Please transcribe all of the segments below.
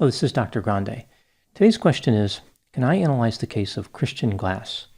Hello, this is Dr. Grande. Today's question is, can I analyze the case of Christian Glass?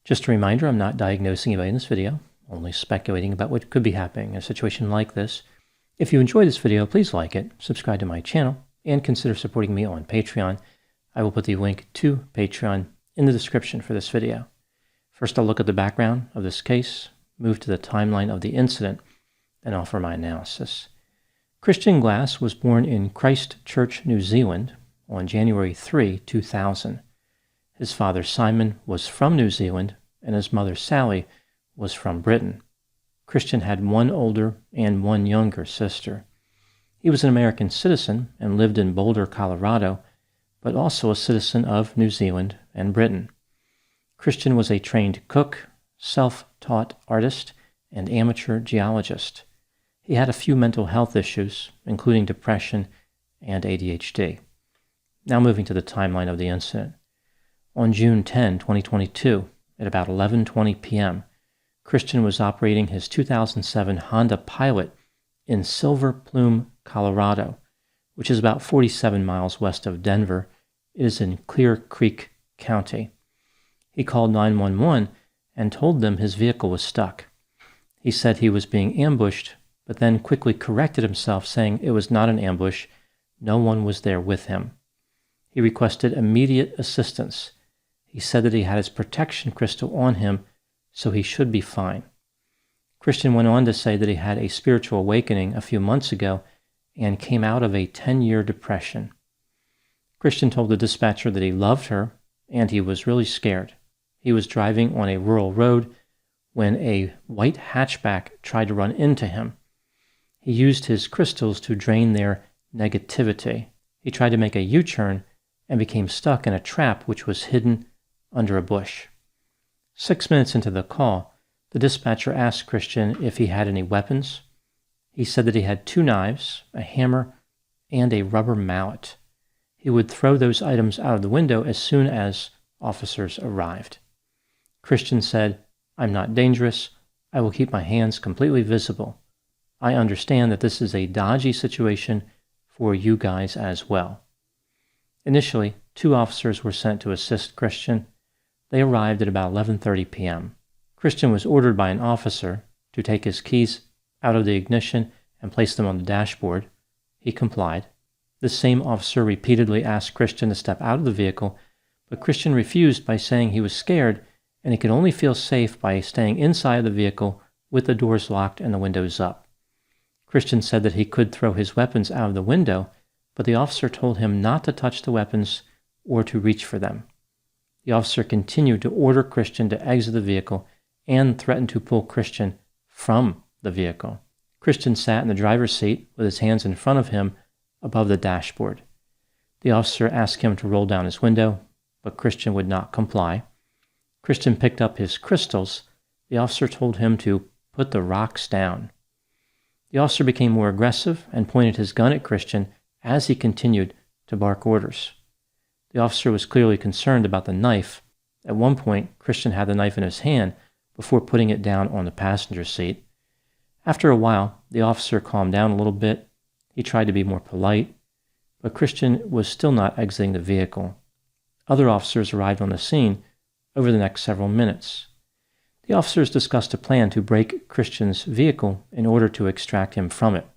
Just a reminder, I'm not diagnosing anybody in this video, only speculating about what could be happening in a situation like this. If you enjoyed this video, please like it, subscribe to my channel, and consider supporting me on Patreon. I will put the link to Patreon in the description for this video. First, I'll look at the background of this case, move to the timeline of the incident, and offer my analysis. Christian Glass was born in Christchurch, New Zealand on January 3, 2000. His father Simon was from New Zealand and his mother Sally was from Britain. Christian had one older and one younger sister. He was an American citizen and lived in Boulder, Colorado, but also a citizen of New Zealand and Britain. Christian was a trained cook, self-taught artist, and amateur geologist. He had a few mental health issues, including depression and ADHD. Now moving to the timeline of the incident. On June 10, 2022, at about 11:20 p.m., Christian was operating his 2007 Honda Pilot in Silver Plume, Colorado, which is about 47 miles west of Denver. It is in Clear Creek County. He called 911 and told them his vehicle was stuck. He said he was being ambushed, but then quickly corrected himself, saying it was not an ambush. No one was there with him. He requested immediate assistance. He said that he had his protection crystal on him, so he should be fine. Christian went on to say that he had a spiritual awakening a few months ago and came out of a 10-year depression. Christian told the dispatcher that he loved her and he was really scared. He was driving on a rural road when a white hatchback tried to run into him. He used his crystals to drain their negativity. He tried to make a U-turn and became stuck in a trap which was hidden under a bush. 6 minutes into the call, the dispatcher asked Christian if he had any weapons. He said that he had 2 knives, a hammer, and a rubber mallet. He would throw those items out of the window as soon as officers arrived. Christian said, "I'm not dangerous. I will keep my hands completely visible. I understand that this is a dodgy situation for you guys as well." Initially, 2 officers were sent to assist Christian. They arrived at about 11:30 p.m. Christian was ordered by an officer to take his keys out of the ignition and place them on the dashboard. He complied. The same officer repeatedly asked Christian to step out of the vehicle, but Christian refused by saying he was scared and he could only feel safe by staying inside the vehicle with the doors locked and the windows up. Christian said that he could throw his weapons out of the window, but the officer told him not to touch the weapons or to reach for them. The officer continued to order Christian to exit the vehicle and threatened to pull Christian from the vehicle. Christian sat in the driver's seat with his hands in front of him above the dashboard. The officer asked him to roll down his window, but Christian would not comply. Christian picked up his crystals. The officer told him to put the rocks down. The officer became more aggressive and pointed his gun at Christian as he continued to bark orders. The officer was clearly concerned about the knife. At one point, Christian had the knife in his hand before putting it down on the passenger seat. After a while, the officer calmed down a little bit. He tried to be more polite, but Christian was still not exiting the vehicle. Other officers arrived on the scene over the next several minutes. The officers discussed a plan to break Christian's vehicle in order to extract him from it,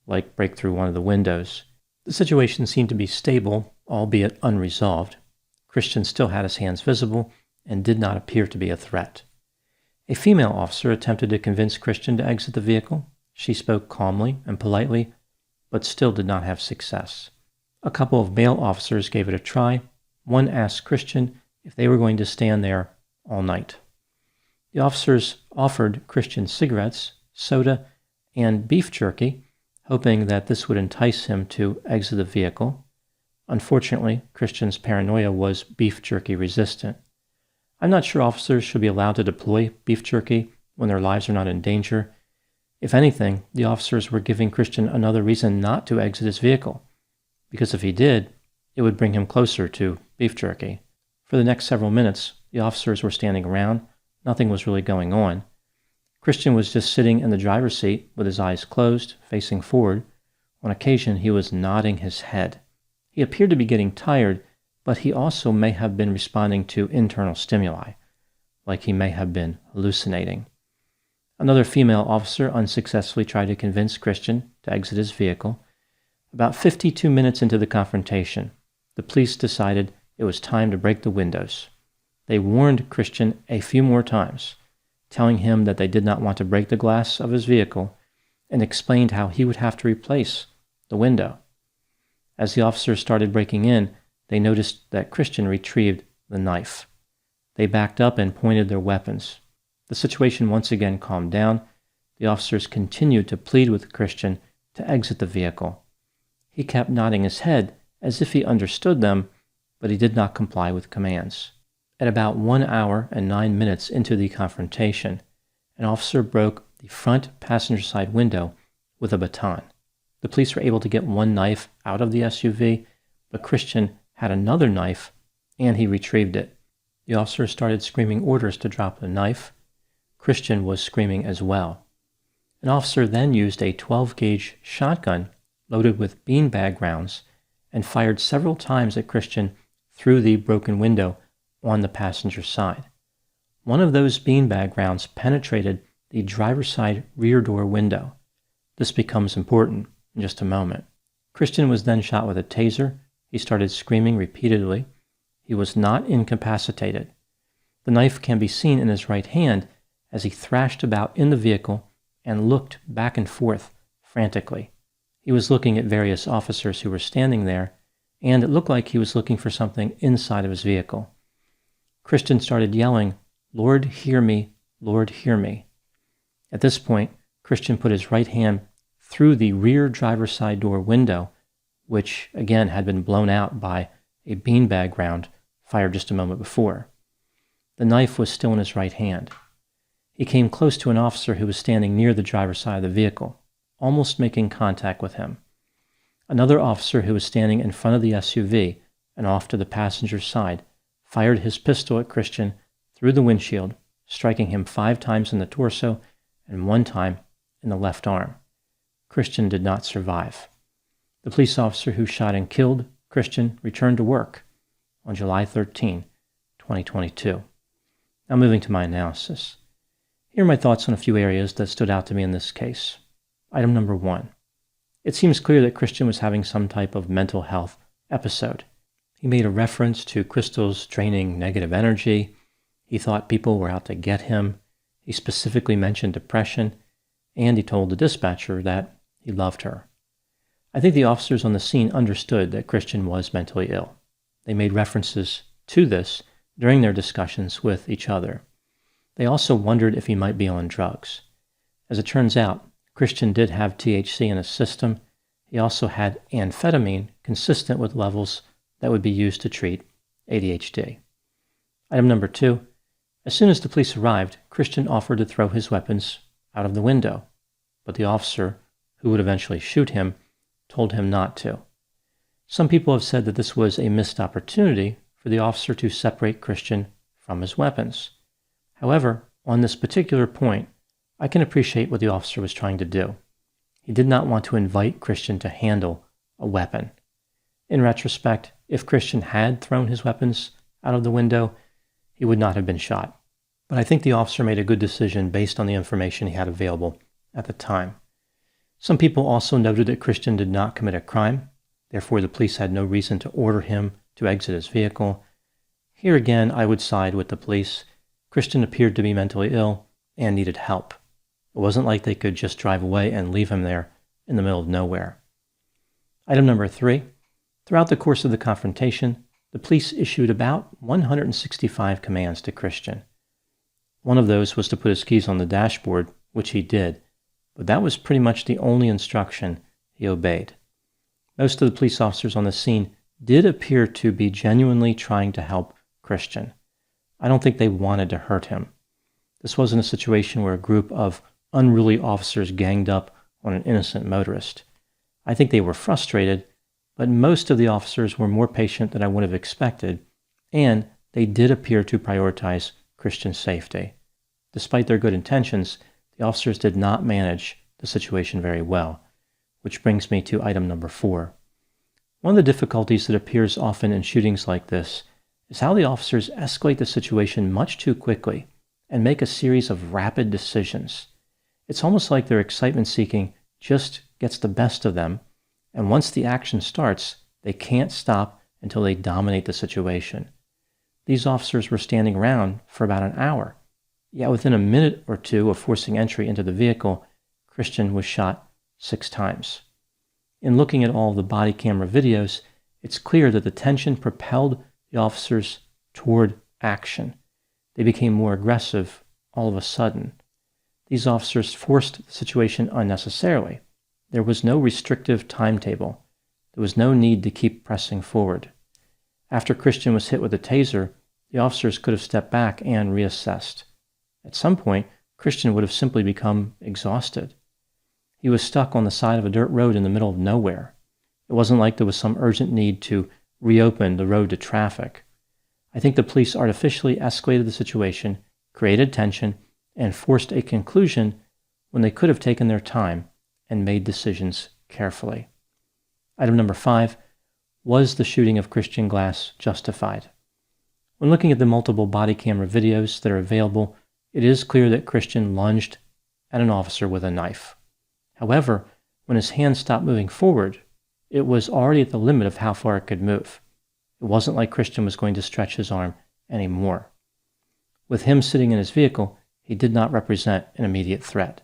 like break through one of the windows. The situation seemed to be stable, albeit unresolved. Christian still had his hands visible and did not appear to be a threat. A female officer attempted to convince Christian to exit the vehicle. She spoke calmly and politely, but still did not have success. A couple of male officers gave it a try. One asked Christian if they were going to stand there all night. The officers offered Christian cigarettes, soda, and beef jerky, hoping that this would entice him to exit the vehicle. Unfortunately, Christian's paranoia was beef jerky resistant. I'm not sure officers should be allowed to deploy beef jerky when their lives are not in danger. If anything, the officers were giving Christian another reason not to exit his vehicle, because if he did, it would bring him closer to beef jerky. For the next several minutes, the officers were standing around. Nothing was really going on. Christian was just sitting in the driver's seat with his eyes closed, facing forward. On occasion, he was nodding his head. He appeared to be getting tired, but he also may have been responding to internal stimuli, like he may have been hallucinating. Another female officer unsuccessfully tried to convince Christian to exit his vehicle. About 52 minutes into the confrontation, the police decided it was time to break the windows. They warned Christian a few more times, telling him that they did not want to break the glass of his vehicle, and explained how he would have to replace the window. As the officers started breaking in, they noticed that Christian retrieved the knife. They backed up and pointed their weapons. The situation once again calmed down. The officers continued to plead with Christian to exit the vehicle. He kept nodding his head as if he understood them, but he did not comply with commands. At about 1 hour and 9 minutes into the confrontation, an officer broke the front passenger side window with a baton. The police were able to get one knife out of the SUV, but Christian had another knife, and he retrieved it. The officer started screaming orders to drop the knife. Christian was screaming as well. An officer then used a 12-gauge shotgun loaded with beanbag rounds and fired several times at Christian through the broken window on the passenger side. One of those beanbag rounds penetrated the driver's side rear door window. This becomes important in just a moment. Christian was then shot with a taser. He started screaming repeatedly. He was not incapacitated. The knife can be seen in his right hand as he thrashed about in the vehicle and looked back and forth frantically. He was looking at various officers who were standing there, and it looked like he was looking for something inside of his vehicle. Christian started yelling, "Lord, hear me, Lord, hear me." At this point, Christian put his right hand through the rear driver's side door window, which again had been blown out by a beanbag round fired just a moment before. The knife was still in his right hand. He came close to an officer who was standing near the driver's side of the vehicle, almost making contact with him. Another officer who was standing in front of the SUV and off to the passenger's side fired his pistol at Christian through the windshield, striking him 5 times in the torso and 1 time in the left arm. Christian did not survive. The police officer who shot and killed Christian returned to work on July 13, 2022. Now moving to my analysis. Here are my thoughts on a few areas that stood out to me in this case. Item number 1. It seems clear that Christian was having some type of mental health episode. He made a reference to crystals draining negative energy. He thought people were out to get him. He specifically mentioned depression, and he told the dispatcher that he loved her. I think the officers on the scene understood that Christian was mentally ill. They made references to this during their discussions with each other. They also wondered if he might be on drugs. As it turns out, Christian did have THC in his system. He also had amphetamine consistent with levels that would be used to treat ADHD. Item number 2. As soon as the police arrived, Christian offered to throw his weapons out of the window, but the officer, who would eventually shoot him, told him not to. Some people have said that this was a missed opportunity for the officer to separate Christian from his weapons. However, on this particular point, I can appreciate what the officer was trying to do. He did not want to invite Christian to handle a weapon. In retrospect, if Christian had thrown his weapons out of the window, he would not have been shot. But I think the officer made a good decision based on the information he had available at the time. Some people also noted that Christian did not commit a crime. Therefore, the police had no reason to order him to exit his vehicle. Here again, I would side with the police. Christian appeared to be mentally ill and needed help. It wasn't like they could just drive away and leave him there in the middle of nowhere. Item number 3. Throughout the course of the confrontation, the police issued about 165 commands to Christian. One of those was to put his keys on the dashboard, which he did, but that was pretty much the only instruction he obeyed. Most of the police officers on the scene did appear to be genuinely trying to help Christian. I don't think they wanted to hurt him. This wasn't a situation where a group of unruly officers ganged up on an innocent motorist. I think they were frustrated, but most of the officers were more patient than I would have expected, and they did appear to prioritize Christian's safety. Despite their good intentions, the officers did not manage the situation very well, which brings me to item number 4. One of the difficulties that appears often in shootings like this is how the officers escalate the situation much too quickly and make a series of rapid decisions. It's almost like their excitement seeking just gets the best of them, and once the action starts, they can't stop until they dominate the situation. These officers were standing around for about an hour, yet within a minute or two of forcing entry into the vehicle, Christian was shot 6 times. In looking at all of the body camera videos, it's clear that the tension propelled the officers toward action. They became more aggressive all of a sudden. These officers forced the situation unnecessarily. There was no restrictive timetable. There was no need to keep pressing forward. After Christian was hit with a taser, the officers could have stepped back and reassessed. At some point, Christian would have simply become exhausted. He was stuck on the side of a dirt road in the middle of nowhere. It wasn't like there was some urgent need to reopen the road to traffic. I think the police artificially escalated the situation, created tension, and forced a conclusion when they could have taken their time and made decisions carefully. Item number 5, was the shooting of Christian Glass justified? When looking at the multiple body camera videos that are available, it is clear that Christian lunged at an officer with a knife. However, when his hand stopped moving forward, it was already at the limit of how far it could move. It wasn't like Christian was going to stretch his arm anymore. With him sitting in his vehicle, he did not represent an immediate threat.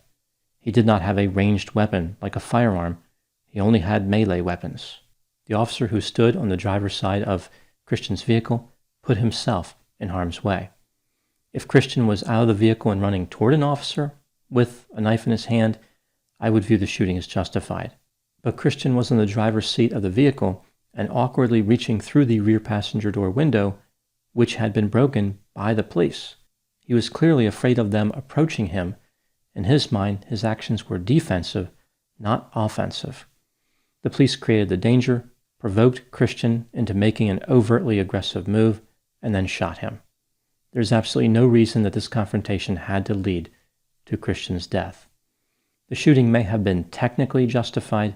He did not have a ranged weapon like a firearm. He only had melee weapons. The officer who stood on the driver's side of Christian's vehicle put himself in harm's way. If Christian was out of the vehicle and running toward an officer with a knife in his hand, I would view the shooting as justified. But Christian was in the driver's seat of the vehicle and awkwardly reaching through the rear passenger door window, which had been broken by the police. He was clearly afraid of them approaching him. In his mind, his actions were defensive, not offensive. The police created the danger, provoked Christian into making an overtly aggressive move, and then shot him. There's absolutely no reason that this confrontation had to lead to Christian's death. The shooting may have been technically justified,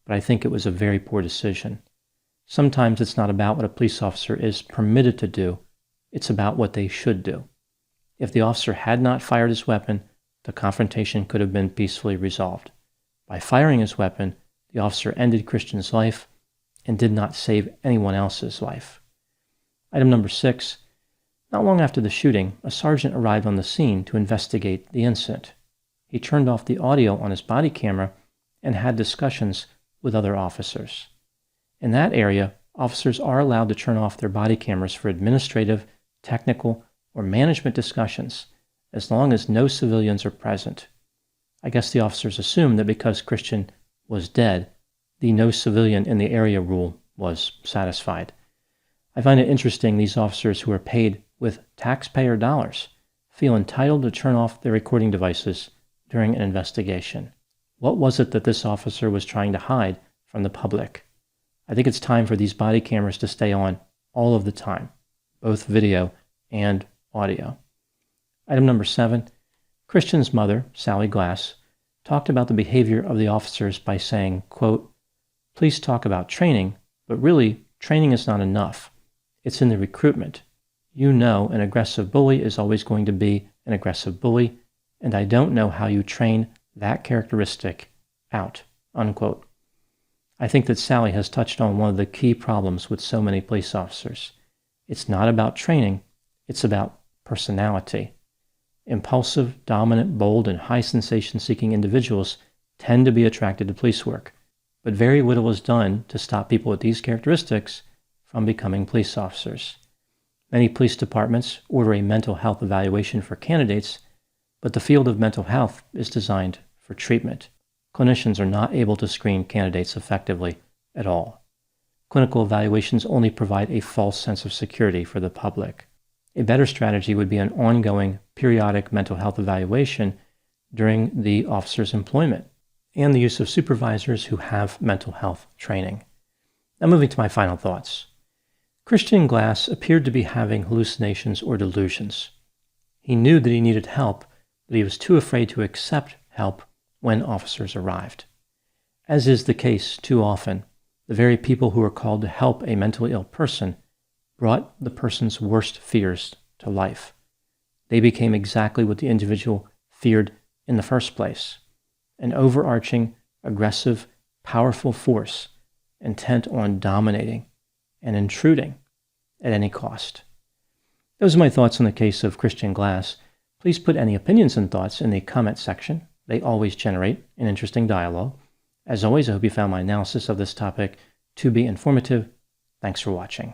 but I think it was a very poor decision. Sometimes it's not about what a police officer is permitted to do, it's about what they should do. If the officer had not fired his weapon, the confrontation could have been peacefully resolved. By firing his weapon, the officer ended Christian's life and did not save anyone else's life. Item number 6. Not long after the shooting, a sergeant arrived on the scene to investigate the incident. He turned off the audio on his body camera and had discussions with other officers. In that area, officers are allowed to turn off their body cameras for administrative, technical, or management discussions, as long as no civilians are present. I guess the officers assumed that because Christian was dead, the no civilian in the area rule was satisfied. I find it interesting these officers who are paid with taxpayer dollars feel entitled to turn off their recording devices during an investigation. What was it that this officer was trying to hide from the public? I think it's time for these body cameras to stay on all of the time, both video and audio. Item number 7. Christian's mother, Sally Glass, talked about the behavior of the officers by saying, quote, "Please talk about training, but really, training is not enough. It's in the recruitment. You know an aggressive bully is always going to be an aggressive bully, and I don't know how you train that characteristic out," unquote. I think that Sally has touched on one of the key problems with so many police officers. It's not about training, it's about personality. Impulsive, dominant, bold, and high sensation-seeking individuals tend to be attracted to police work, but very little is done to stop people with these characteristics from becoming police officers. Many police departments order a mental health evaluation for candidates, but the field of mental health is designed for treatment. Clinicians are not able to screen candidates effectively at all. Clinical evaluations only provide a false sense of security for the public. A better strategy would be an ongoing, periodic mental health evaluation during the officer's employment, and the use of supervisors who have mental health training. Now moving to my final thoughts. Christian Glass appeared to be having hallucinations or delusions. He knew that he needed help, but he was too afraid to accept help when officers arrived. As is the case too often, the very people who are called to help a mentally ill person brought the person's worst fears to life. They became exactly what the individual feared in the first place: an overarching, aggressive, powerful force intent on dominating and intruding at any cost. Those are my thoughts on the case of Christian Glass. Please put any opinions and thoughts in the comment section. They always generate an interesting dialogue. As always, I hope you found my analysis of this topic to be informative. Thanks for watching.